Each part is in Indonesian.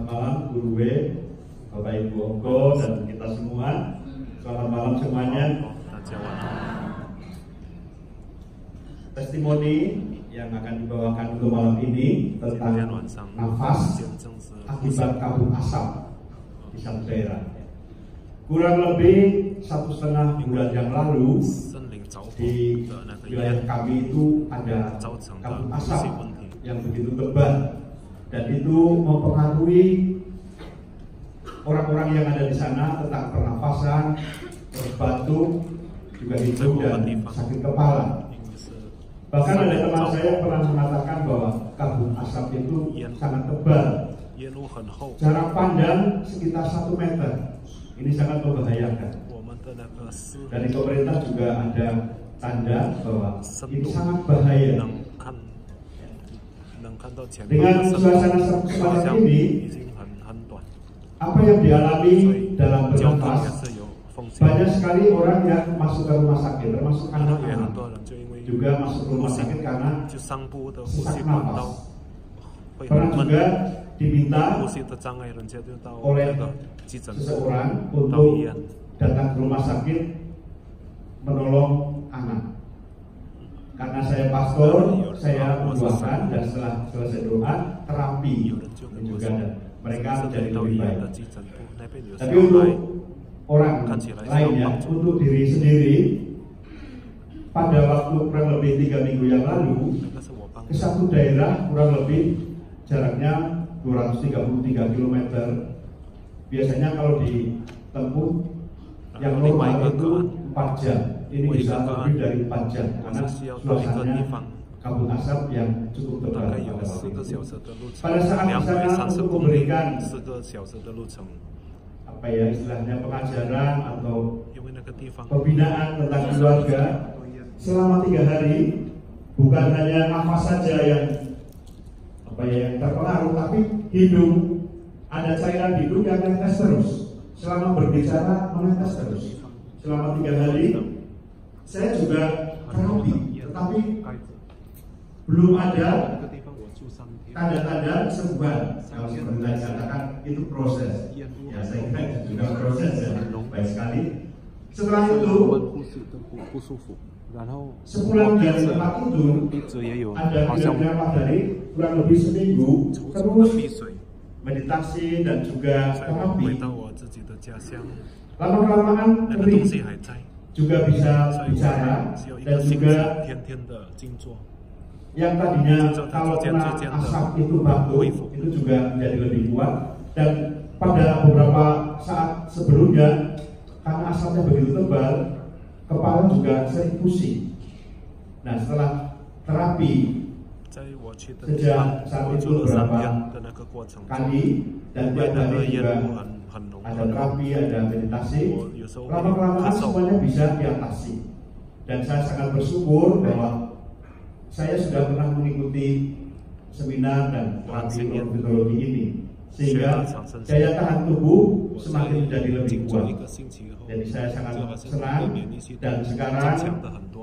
Selamat malam Guru W, Bapak Ibu Ongko, dan kita semua. Selamat malam semuanya. Testimoni yang akan dibawakan untuk malam ini tentang nafas akibat kabut asap di satu daerah. Kurang lebih 1,5 bulan yang lalu di wilayah kami itu ada kabut asap yang begitu tebal, dan itu mempengaruhi orang-orang yang ada di sana tentang pernafasan, batuk, juga hidung dan sakit kepala. Bahkan ada teman saya pernah mengatakan bahwa kabut asap itu sangat tebal, jarak pandang sekitar 1 meter. Ini sangat membahayakan. Dari pemerintah juga ada tanda bahwa ini sangat bahaya. Dengan suasana semacam ini, apa yang dialami dalam bernafas, banyak sekali orang yang masuk ke rumah sakit, termasuk anak-anak juga masuk ke rumah sakit karena sesak nafas. Pernah juga diminta oleh seseorang untuk datang ke rumah sakit menolong anak. Karena saya pastor, saya mendoakan, dan setelah selesai doa, terapi juga, dan mereka menjadi lebih baik. Tapi untuk orang lainnya, untuk diri sendiri, pada waktu kurang lebih 3 minggu yang lalu, ke satu daerah kurang lebih jaraknya 233 km. Biasanya kalau ditempuh yang normal itu 4 jam. Ini bisa lebih dari 4 jam karena suasananya kabut asap yang cukup tebal. Pada saat di sana untuk memberikan apa ya istilahnya pengajaran atau pembinaan tentang keluarga selama 3 hari, bukan hanya nafas saja yang yang terpengaruh, tapi hidung, ada cairan hidung yang menetes terus. Selama berbicara menetes terus selama 3 hari. Saya juga terapi, tetapi belum ada tanda-tanda kesembuhan. Kalau seperti tadi katakan itu proses. Ya saya kira itu juga proses yang baik sekali. Setelah itu, sepulang dari tempat itu, ada beberapa dari kurang lebih seminggu terus meditasi dan juga terapi. Lama-kelamaan kering, juga bisa bicara, dan juga yang tadinya kalau kena asap itu batuk, itu juga menjadi lebih kuat. Dan pada beberapa saat sebelumnya, karena asapnya begitu tebal, kepala juga sering pusing. Nah, setelah terapi sejak saat itu beberapa kali, dan tiap hari juga ada terapi, ada meditasi, lama-kelamaan semuanya bisa diatasi. Dan saya sangat bersyukur bahwa saya sudah pernah mengikuti seminar dan terapi ortopedi ini, sehingga daya tahan tubuh semakin menjadi lebih kuat. Jadi saya sangat senang, dan sekarang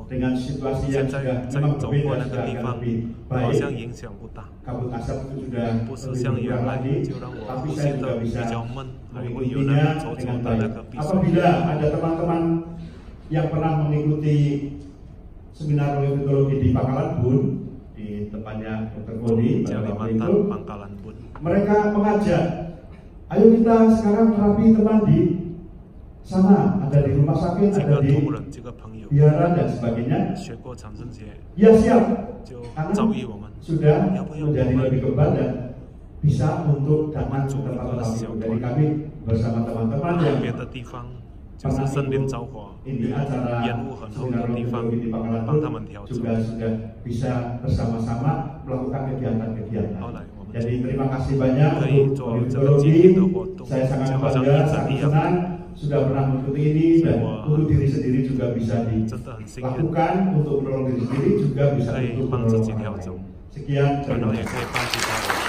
dengan situasi yang sudah memang berbeda, sudah lebih baik, kabut asap itu sudah lebih kurang lagi, tapi saya juga bisa mengikutinya dengan baik. Apabila ada teman-teman yang pernah mengikuti seminar ortopedi di Pangkalan Bun, di tempatnya Dr. Boni pada waktu itu, mereka mengajak, ayo kita sekarang terapi teman di sana, ada di rumah sakit, ada di biara dan sebagainya. Ya siap, karena sudah menjadi lebih kebal dan bisa untuk datang ke tempat-tempat itu. Jadi kami bersama teman-teman yang pernah ini acara seminar ortopedi di Pangkalan juga sudah bisa bersama-sama melakukan kegiatan-kegiatan. Jadi terima kasih banyak untuk ortopedi. Saya sangat bangga, sangat senang sudah pernah mengikuti ini, dan untuk diri sendiri juga bisa dilakukan, untuk menolong diri sendiri juga bisa untuk menolong orang lain. Sekian, terima kasih.